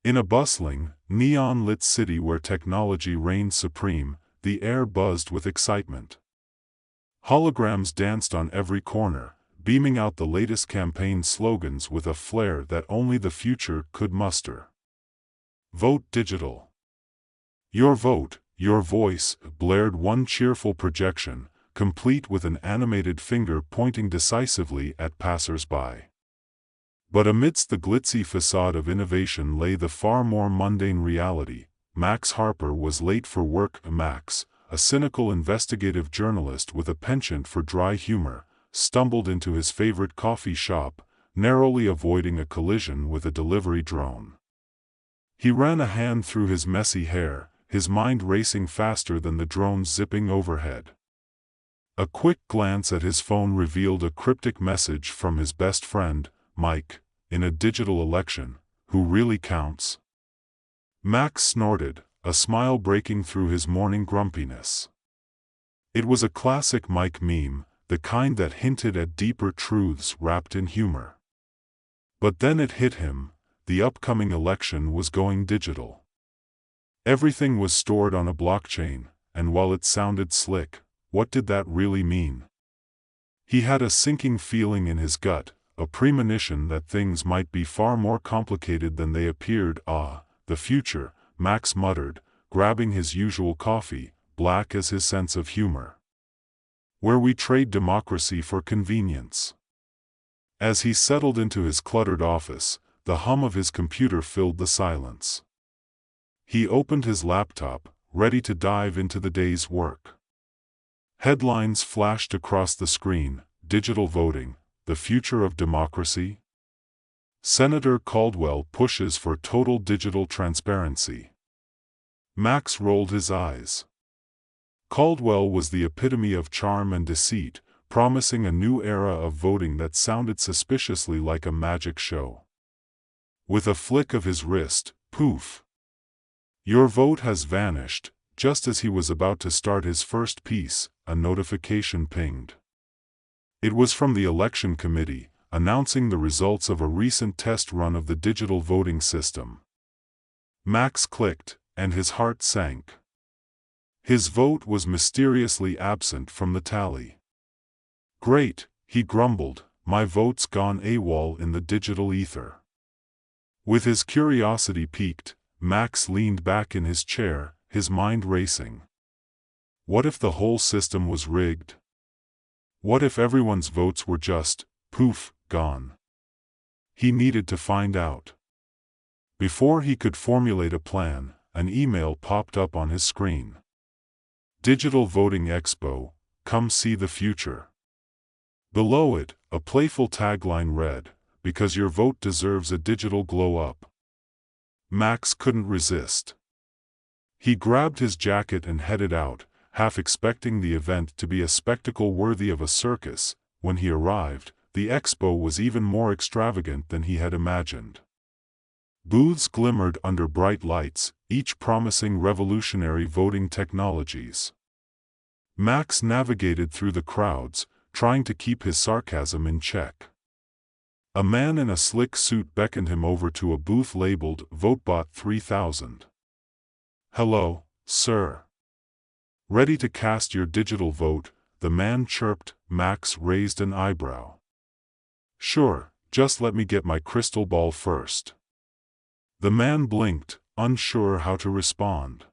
In a bustling, neon-lit city where technology reigned supreme, the air buzzed with excitement. Holograms danced on every corner, beaming out the latest campaign slogans with a flair that only the future could muster. Vote digital. Your vote, your voice, blared one cheerful projection, complete with an animated finger pointing decisively at passers-by. But amidst the glitzy facade of innovation lay the far more mundane reality. Max Harper was late for work. Max, a cynical investigative journalist with a penchant for dry humor, stumbled into his favorite coffee shop, narrowly avoiding a collision with a delivery drone. He ran a hand through his messy hair, his mind racing faster than the drones zipping overhead. A quick glance at his phone revealed a cryptic message from his best friend, Mike. In a digital election, who really counts? Max snorted, a smile breaking through his morning grumpiness. It was a classic Mike meme, the kind that hinted at deeper truths wrapped in humor. But then it hit him, the upcoming election was going digital. Everything was stored on a blockchain, and while it sounded slick, what did that really mean? He had a sinking feeling in his gut, a premonition that things might be far more complicated than they appeared. The future, Max muttered, grabbing his usual coffee, black as his sense of humor. Where we trade democracy for convenience. As he settled into his cluttered office, the hum of his computer filled the silence. He opened his laptop, ready to dive into the day's work. Headlines flashed across the screen: digital voting, the future of democracy? Senator Caldwell pushes for total digital transparency. Max rolled his eyes. Caldwell was the epitome of charm and deceit, promising a new era of voting that sounded suspiciously like a magic show. With a flick of his wrist, poof! Your vote has vanished. Just as he was about to start his first piece, a notification pinged. It was from the election committee, announcing the results of a recent test run of the digital voting system. Max clicked, and his heart sank. His vote was mysteriously absent from the tally. Great, he grumbled, my vote's gone AWOL in the digital ether. With his curiosity piqued, Max leaned back in his chair, his mind racing. What if the whole system was rigged? What if everyone's votes were just, poof, gone? He needed to find out. Before he could formulate a plan, an email popped up on his screen. Digital Voting Expo, come see the future. Below it, a playful tagline read, because your vote deserves a digital glow-up. Max couldn't resist. He grabbed his jacket and headed out, half expecting the event to be a spectacle worthy of a circus. When he arrived, the expo was even more extravagant than he had imagined. Booths glimmered under bright lights, each promising revolutionary voting technologies. Max navigated through the crowds, trying to keep his sarcasm in check. A man in a slick suit beckoned him over to a booth labeled VoteBot 3000. Hello, sir. Ready to cast your digital vote? The man chirped. Max raised an eyebrow. Sure, just let me get my crystal ball first. The man blinked, unsure how to respond.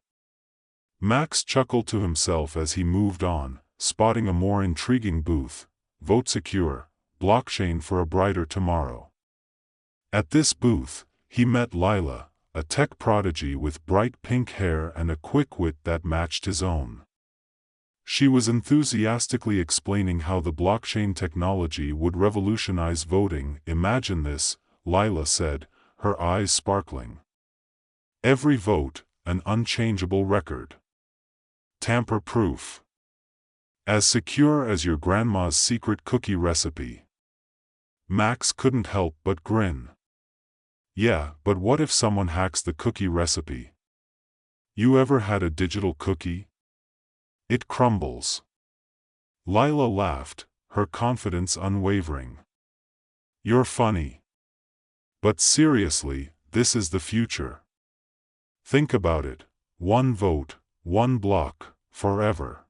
Max chuckled to himself as he moved on, spotting a more intriguing booth: Vote Secure, blockchain for a brighter tomorrow. At this booth, he met Lila, a tech prodigy with bright pink hair and a quick wit that matched his own. She was enthusiastically explaining how the blockchain technology would revolutionize voting. Imagine this, Lila said, her eyes sparkling. Every vote, an unchangeable record. Tamper-proof. As secure as your grandma's secret cookie recipe. Max couldn't help but grin. Yeah, but what if someone hacks the cookie recipe? You ever had a digital cookie? It crumbles. Lila laughed, her confidence unwavering. You're funny. But seriously, this is the future. Think about it, one vote, one block, forever.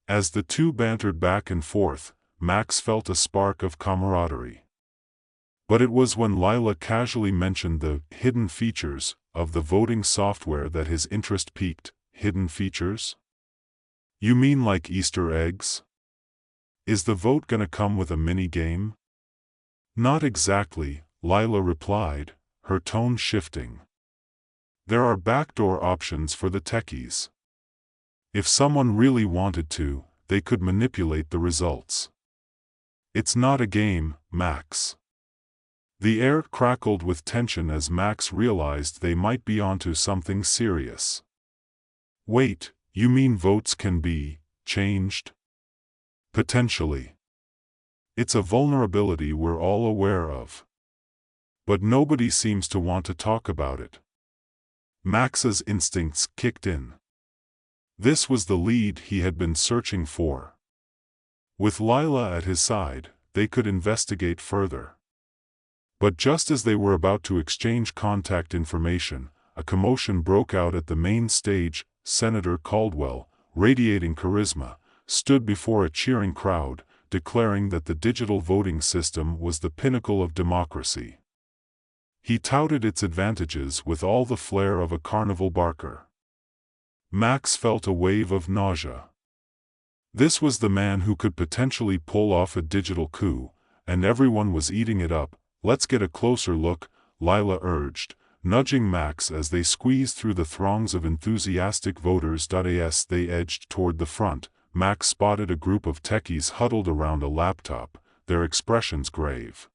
As the two bantered back and forth, Max felt a spark of camaraderie. But it was when Lila casually mentioned the hidden features of the voting software that his interest peaked. Hidden features? You mean like Easter eggs? Is the vote gonna come with a mini-game? Not exactly, Lila replied, her tone shifting. There are backdoor options for the techies. If someone really wanted to, they could manipulate the results. It's not a game, Max. The air crackled with tension as Max realized they might be onto something serious. Wait, you mean votes can be changed? Potentially. It's a vulnerability we're all aware of. But nobody seems to want to talk about it. Max's instincts kicked in. This was the lead he had been searching for. With Lila at his side, they could investigate further. But just as they were about to exchange contact information, a commotion broke out at the main stage. Senator Caldwell, radiating charisma, stood before a cheering crowd, declaring that the digital voting system was the pinnacle of democracy. He touted its advantages with all the flair of a carnival barker. Max felt a wave of nausea. This was the man who could potentially pull off a digital coup, and everyone was eating it up. Let's get a closer look, Lila urged, nudging Max as they squeezed through the throngs of enthusiastic voters. As they edged toward the front, Max spotted a group of techies huddled around a laptop, their expressions grave.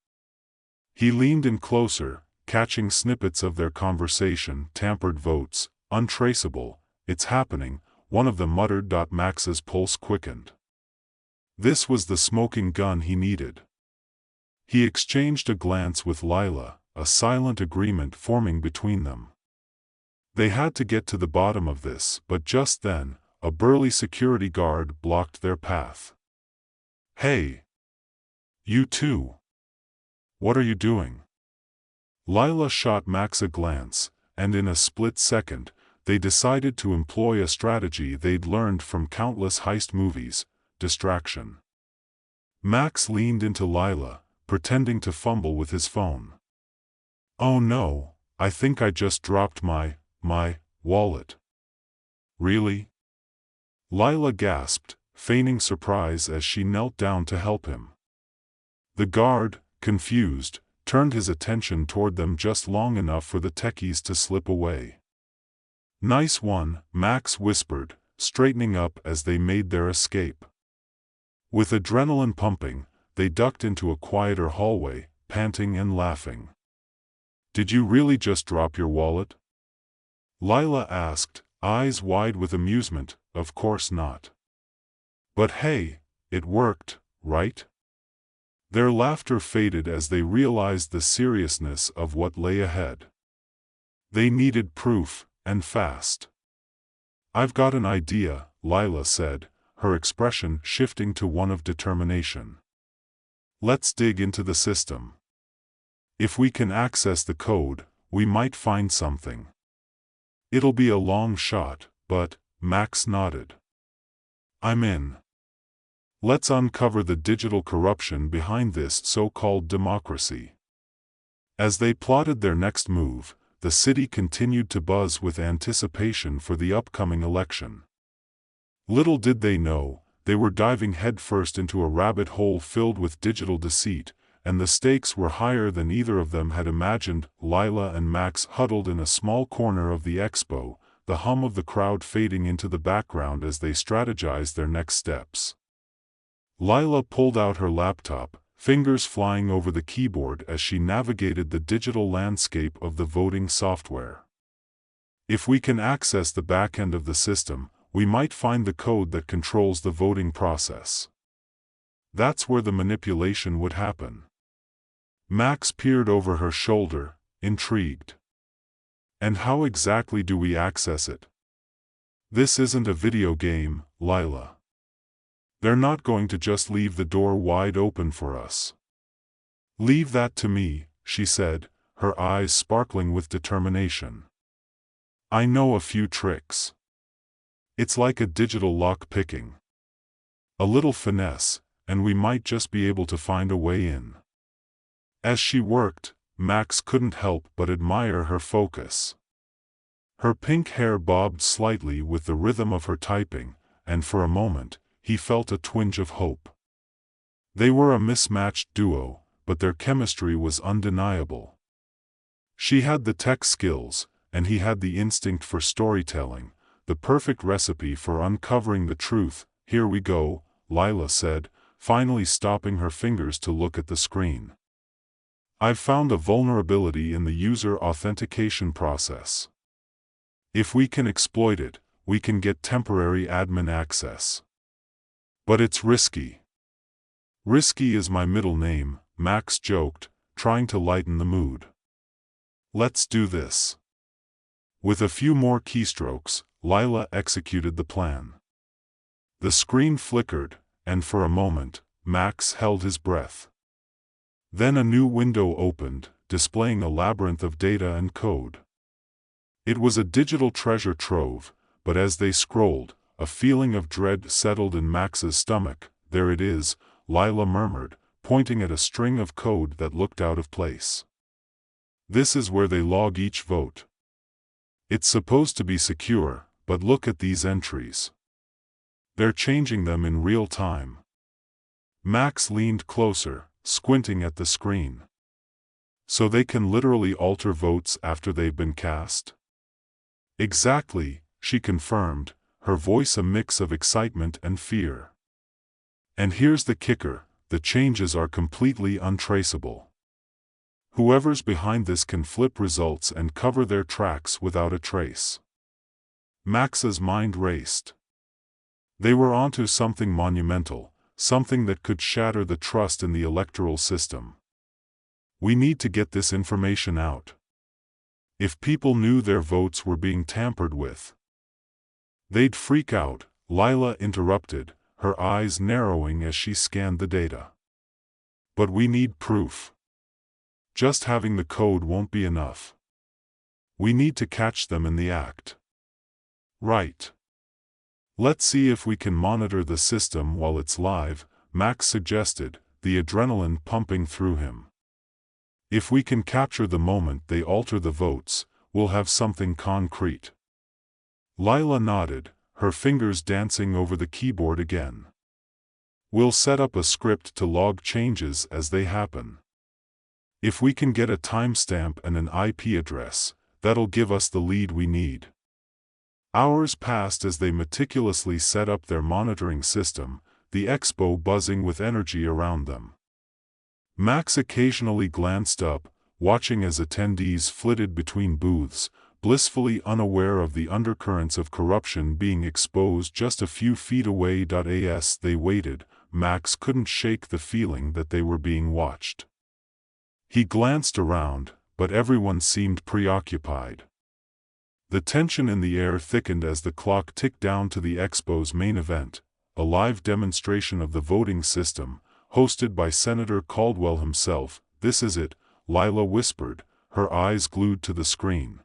He leaned in closer, catching snippets of their conversation. Tampered votes, untraceable, it's happening, one of them muttered. Max's pulse quickened. This was the smoking gun he needed. He exchanged a glance with Lila, a silent agreement forming between them. They had to get to the bottom of this, but just then, a burly security guard blocked their path. Hey! You two! What are you doing? Lila shot Max a glance, and in a split second, they decided to employ a strategy they'd learned from countless heist movies: distraction. Max leaned into Lila, pretending to fumble with his phone. Oh no, I think I just dropped my wallet. Really? Lila gasped, feigning surprise as she knelt down to help him. The guard, confused, turned his attention toward them just long enough for the techies to slip away. Nice one, Max whispered, straightening up as they made their escape. With adrenaline pumping, they ducked into a quieter hallway, panting and laughing. Did you really just drop your wallet? Lila asked, eyes wide with amusement. Of course not. But hey, it worked, right? Their laughter faded as they realized the seriousness of what lay ahead. They needed proof, and fast. I've got an idea, Lila said, her expression shifting to one of determination. Let's dig into the system. If we can access the code, we might find something. It'll be a long shot, but, Max nodded. I'm in. Let's uncover the digital corruption behind this so-called democracy. As they plotted their next move, the city continued to buzz with anticipation for the upcoming election. Little did they know, they were diving headfirst into a rabbit hole filled with digital deceit, and the stakes were higher than either of them had imagined. Lila and Max huddled in a small corner of the expo, the hum of the crowd fading into the background as they strategized their next steps. Lila pulled out her laptop, fingers flying over the keyboard as she navigated the digital landscape of the voting software. If we can access the back end of the system, we might find the code that controls the voting process. That's where the manipulation would happen. Max peered over her shoulder, intrigued. And how exactly do we access it? This isn't a video game, Lila. They're not going to just leave the door wide open for us. Leave that to me, she said, her eyes sparkling with determination. "I know a few tricks. It's like a digital lock picking. A little finesse, and we might just be able to find a way in." As she worked, Max couldn't help but admire her focus. Her pink hair bobbed slightly with the rhythm of her typing, and for a moment, he felt a twinge of hope. They were a mismatched duo, but their chemistry was undeniable. She had the tech skills, and he had the instinct for storytelling, the perfect recipe for uncovering the truth. "Here we go," Lila said, finally stopping her fingers to look at the screen. "I've found a vulnerability in the user authentication process. If we can exploit it, we can get temporary admin access. But it's risky." "Risky is my middle name," Max joked, trying to lighten the mood. "Let's do this." With a few more keystrokes, Lila executed the plan. The screen flickered, and for a moment, Max held his breath. Then a new window opened, displaying a labyrinth of data and code. It was a digital treasure trove, but as they scrolled, a feeling of dread settled in Max's stomach. "There it is," Lila murmured, pointing at a string of code that looked out of place. "This is where they log each vote. It's supposed to be secure, but look at these entries. They're changing them in real time." Max leaned closer, squinting at the screen. "So they can literally alter votes after they've been cast?" "Exactly," she confirmed, her voice a mix of excitement and fear. "And here's the kicker, the changes are completely untraceable. Whoever's behind this can flip results and cover their tracks without a trace." Max's mind raced. They were onto something monumental, something that could shatter the trust in the electoral system. "We need to get this information out. If people knew their votes were being tampered with, they'd freak out," Lila interrupted, her eyes narrowing as she scanned the data. "But we need proof. Just having the code won't be enough. We need to catch them in the act." "Right. Let's see if we can monitor the system while it's live," Max suggested, the adrenaline pumping through him. "If we can capture the moment they alter the votes, we'll have something concrete." Lila nodded, her fingers dancing over the keyboard again. "We'll set up a script to log changes as they happen. If we can get a timestamp and an IP address, that'll give us the lead we need." Hours passed as they meticulously set up their monitoring system, the expo buzzing with energy around them. Max occasionally glanced up, watching as attendees flitted between booths, blissfully unaware of the undercurrents of corruption being exposed just a few feet away. As they waited, Max couldn't shake the feeling that they were being watched. He glanced around, but everyone seemed preoccupied. The tension in the air thickened as the clock ticked down to the expo's main event, a live demonstration of the voting system, hosted by Senator Caldwell himself. "This is it," Lila whispered, her eyes glued to the screen.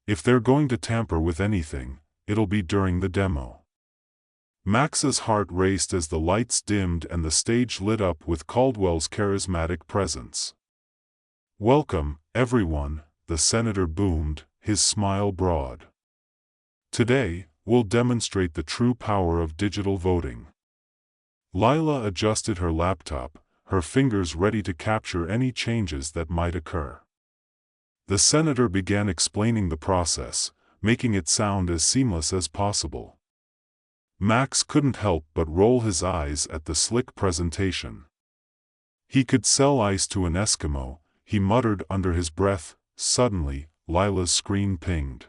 "If they're going to tamper with anything, it'll be during the demo." Max's heart raced as the lights dimmed and the stage lit up with Caldwell's charismatic presence. "Welcome, everyone," the senator boomed, his smile broad. "Today, we'll demonstrate the true power of digital voting." Lila adjusted her laptop, her fingers ready to capture any changes that might occur. The senator began explaining the process, making it sound as seamless as possible. Max couldn't help but roll his eyes at the slick presentation. "He could sell ice to an Eskimo," he muttered under his breath. Suddenly, Lila's screen pinged.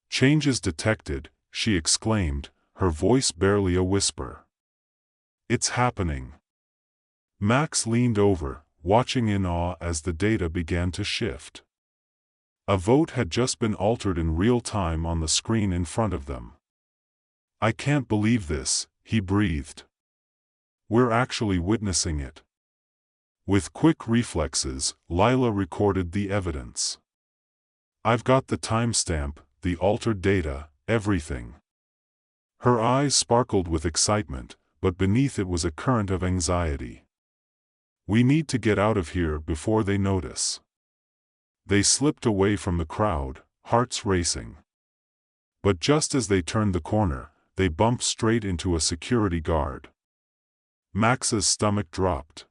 "Changes detected," she exclaimed, her voice barely a whisper. "It's happening." Max leaned over, watching in awe as the data began to shift. A vote had just been altered in real time on the screen in front of them. "I can't believe this," he breathed. "We're actually witnessing it." With quick reflexes, Lila recorded the evidence. "I've got the timestamp, the altered data, everything." Her eyes sparkled with excitement, but beneath it was a current of anxiety. "We need to get out of here before they notice." They slipped away from the crowd, hearts racing. But just as they turned the corner, they bumped straight into a security guard. Max's stomach dropped.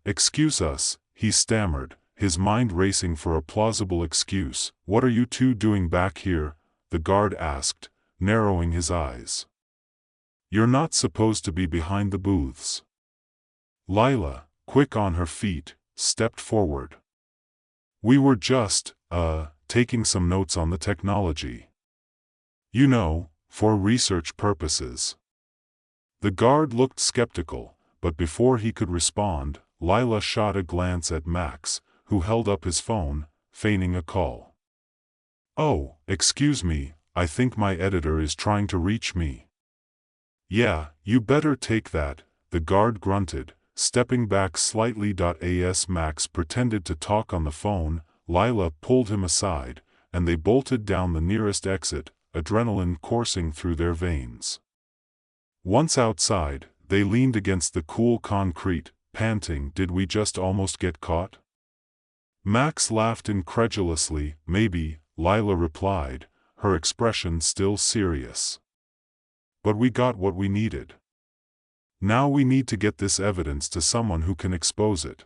Excuse us," he stammered, his mind racing for a plausible excuse. "What are you two doing back here?" the guard asked, narrowing his eyes. "You're not supposed to be behind the booths." Lila, quick on her feet, stepped forward. "We were just, taking some notes on the technology. You know, for research purposes." The guard looked skeptical, but before he could respond, Lila shot a glance at Max, who held up his phone, feigning a call. "Oh, excuse me, I think my editor is trying to reach me." "Yeah, you better take that," the guard grunted, stepping back slightly. As Max pretended to talk on the phone, Lila pulled him aside, and they bolted down the nearest exit, adrenaline coursing through their veins. Once outside, they leaned against the cool concrete, panting. "Did we just almost get caught?" Max laughed incredulously. "Maybe," Lila replied, her expression still serious. "But we got what we needed. Now we need to get this evidence to someone who can expose it."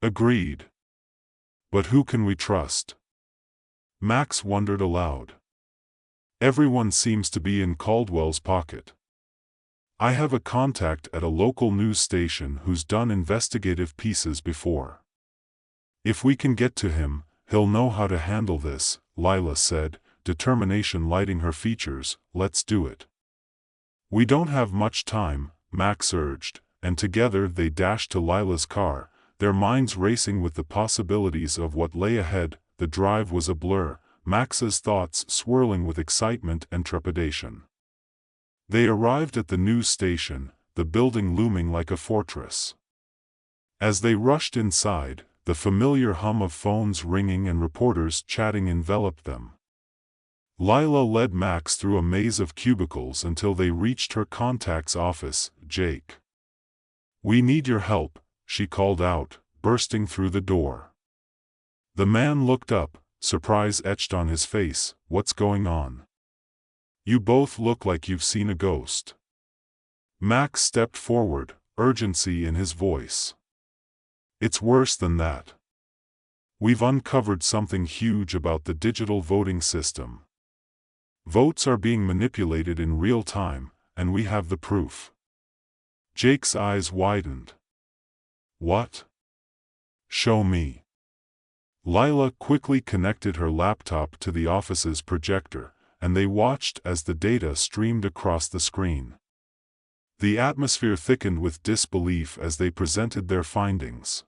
"Agreed. But who can we trust?" Max wondered aloud. "Everyone seems to be in Caldwell's pocket. I have a contact at a local news station who's done investigative pieces before. If we can get to him, he'll know how to handle this," Lila said, determination lighting her features. "Let's do it." "We don't have much time," Max urged, and together they dashed to Lila's car, their minds racing with the possibilities of what lay ahead. The drive was a blur, Max's thoughts swirling with excitement and trepidation. They arrived at the news station, the building looming like a fortress. As they rushed inside, the familiar hum of phones ringing and reporters chatting enveloped them. Lila led Max through a maze of cubicles until they reached her contact's office. "Jake. We need your help," she called out, bursting through the door. The man looked up, surprise etched on his face. "What's going on? You both look like you've seen a ghost." Max stepped forward, urgency in his voice. "It's worse than that. We've uncovered something huge about the digital voting system. Votes are being manipulated in real time, and we have the proof." Jake's eyes widened. "What? Show me." Lila quickly connected her laptop to the office's projector, and they watched as the data streamed across the screen. The atmosphere thickened with disbelief as they presented their findings.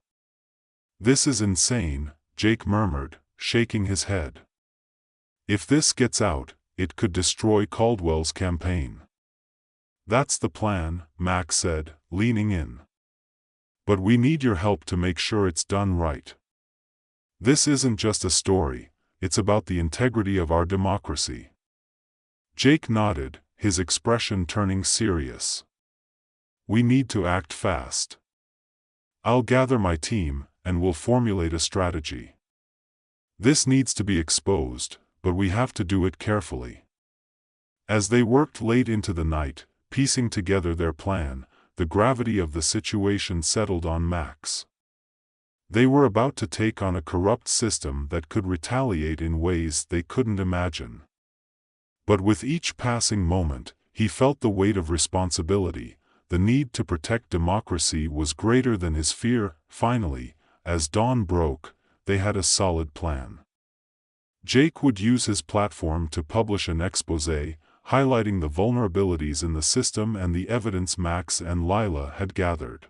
"This is insane," Jake murmured, shaking his head. "If this gets out, it could destroy Caldwell's campaign." "That's the plan," Max said, leaning in. "But we need your help to make sure it's done right. This isn't just a story, it's about the integrity of our democracy." Jake nodded, his expression turning serious. "We need to act fast. I'll gather my team, and we'll formulate a strategy. This needs to be exposed, but we have to do it carefully." As they worked late into the night, piecing together their plan, the gravity of the situation settled on Max. They were about to take on a corrupt system that could retaliate in ways they couldn't imagine. But with each passing moment, he felt the weight of responsibility. The need to protect democracy was greater than his fear. Finally, as dawn broke, they had a solid plan. Jake would use his platform to publish an exposé, highlighting the vulnerabilities in the system and the evidence Max and Lila had gathered.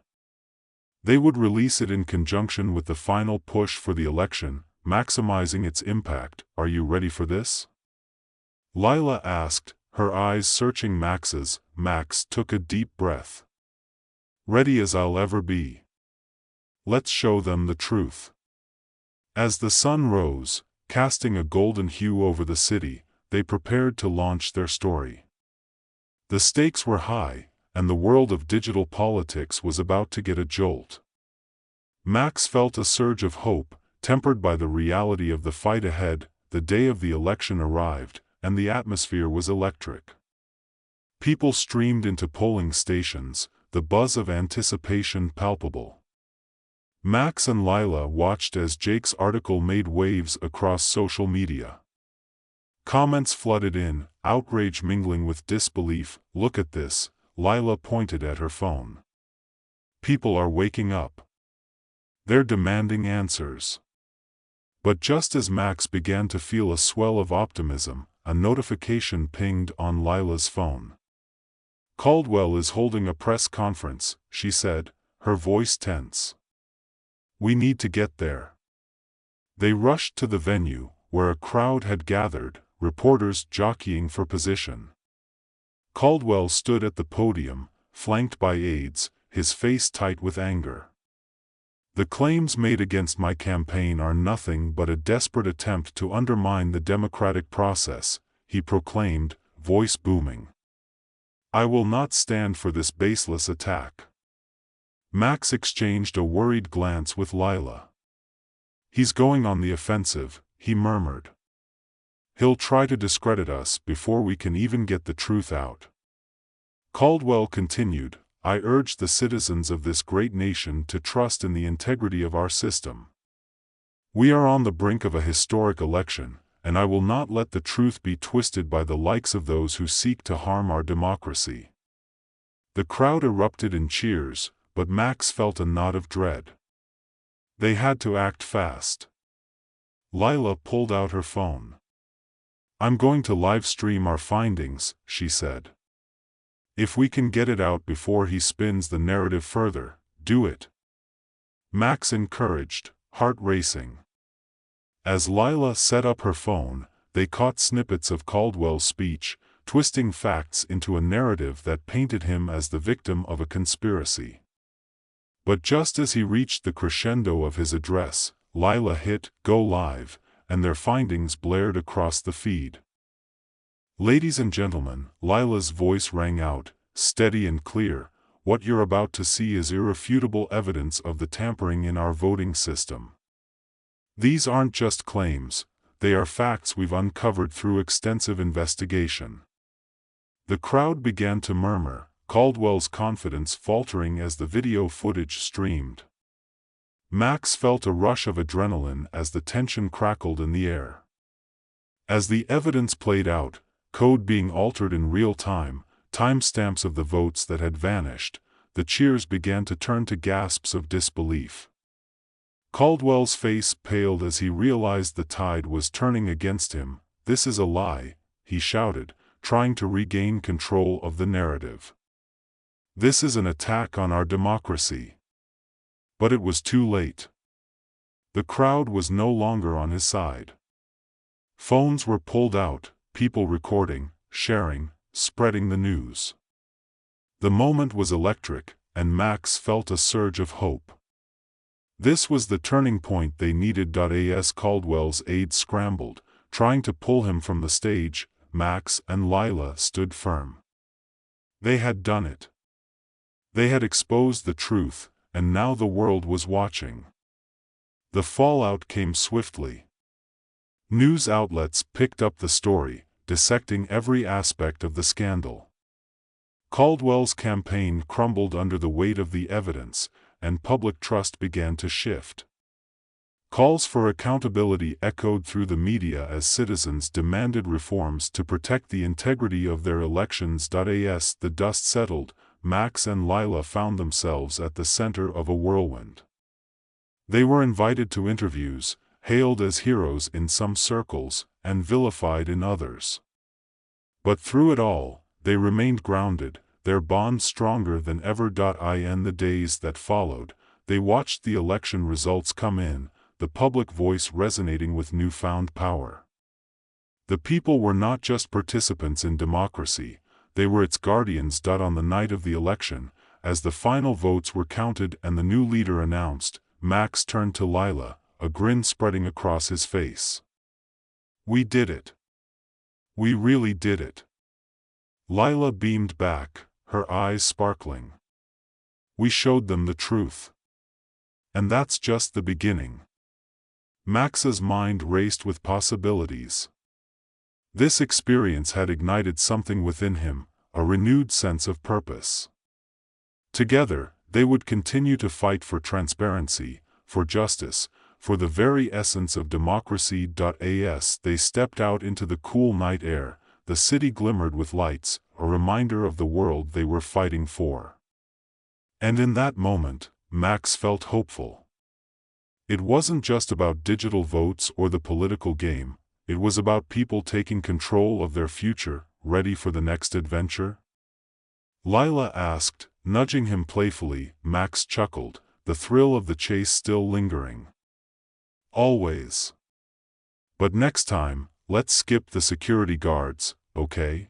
They would release it in conjunction with the final push for the election, maximizing its impact. "Are you ready for this?" Lila asked, her eyes searching Max's. Max took a deep breath. "Ready as I'll ever be." let's show them the truth. As the sun rose, casting a golden hue over the city, they prepared to launch their story. The stakes were high, and the world of digital politics was about to get a jolt. Max felt a surge of hope, tempered by the reality of the fight ahead. The day of the election arrived, and the atmosphere was electric. People streamed into polling stations, the buzz of anticipation palpable. Max and Lila watched as Jake's article made waves across social media. Comments flooded in, outrage mingling with disbelief. "Look at this," Lila pointed at her phone. "People are waking up. They're demanding answers." But just as Max began to feel a swell of optimism, a notification pinged on Lila's phone. "Caldwell is holding a press conference," she said, her voice tense. "We need to get there." They rushed to the venue, where a crowd had gathered, reporters jockeying for position. Caldwell stood at the podium, flanked by aides, his face tight with anger. "The claims made against my campaign are nothing but a desperate attempt to undermine the democratic process," he proclaimed, voice booming. "I will not stand for this baseless attack." Max exchanged a worried glance with Lila. "He's going on the offensive," he murmured. "He'll try to discredit us before we can even get the truth out." Caldwell continued, "I urge the citizens of this great nation to trust in the integrity of our system. We are on the brink of a historic election, and I will not let the truth be twisted by the likes of those who seek to harm our democracy." The crowd erupted in cheers, but Max felt a knot of dread. They had to act fast. Lila pulled out her phone. "I'm going to live stream our findings," she said. "If we can get it out before he spins the narrative further, do it." Max encouraged, heart racing. As Lila set up her phone, they caught snippets of Caldwell's speech, twisting facts into a narrative that painted him as the victim of a conspiracy. But just as he reached the crescendo of his address, Lila hit "Go Live," and their findings blared across the feed. "Ladies and gentlemen," Lila's voice rang out, steady and clear, "what you're about to see is irrefutable evidence of the tampering in our voting system. These aren't just claims, they are facts we've uncovered through extensive investigation." The crowd began to murmur, Caldwell's confidence faltering as the video footage streamed. Max felt a rush of adrenaline as the tension crackled in the air. As the evidence played out, code being altered in real time, timestamps of the votes that had vanished, the cheers began to turn to gasps of disbelief. Caldwell's face paled as he realized the tide was turning against him. "This is a lie," he shouted, trying to regain control of the narrative. "This is an attack on our democracy." But it was too late. The crowd was no longer on his side. Phones were pulled out, people recording, sharing, spreading the news. The moment was electric, and Max felt a surge of hope. This was the turning point they needed. As Caldwell's aides scrambled, trying to pull him from the stage, Max and Lila stood firm. They had done it. They had exposed the truth, and now the world was watching. The fallout came swiftly. News outlets picked up the story, dissecting every aspect of the scandal. Caldwell's campaign crumbled under the weight of the evidence, and public trust began to shift. Calls for accountability echoed through the media as citizens demanded reforms to protect the integrity of their elections. As the dust settled, Max and Lila found themselves at the center of a whirlwind. They were invited to interviews, hailed as heroes in some circles, and vilified in others. But through it all, they remained grounded, their bond stronger than ever. In the days that followed, they watched the election results come in, the public voice resonating with newfound power. The people were not just participants in democracy, they were its guardians. On the night of the election, as the final votes were counted and the new leader announced, Max turned to Lila, a grin spreading across his face. "We did it. We really did it." Lila beamed back, her eyes sparkling. "We showed them the truth. And that's just the beginning." Max's mind raced with possibilities. This experience had ignited something within him, a renewed sense of purpose. Together, they would continue to fight for transparency, for justice, for the very essence of democracy. As they stepped out into the cool night air, the city glimmered with lights, a reminder of the world they were fighting for. And in that moment, Max felt hopeful. It wasn't just about digital votes or the political game, it was about people taking control of their future, ready for the next adventure. Lila asked, nudging him playfully. Max chuckled, the thrill of the chase still lingering. "Always. But next time, let's skip the security guards, okay?"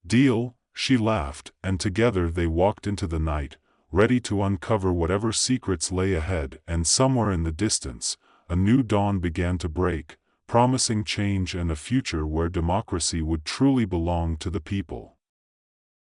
"Deal," she laughed, and together they walked into the night, ready to uncover whatever secrets lay ahead. And somewhere in the distance, a new dawn began to break, promising change and a future where democracy would truly belong to the people.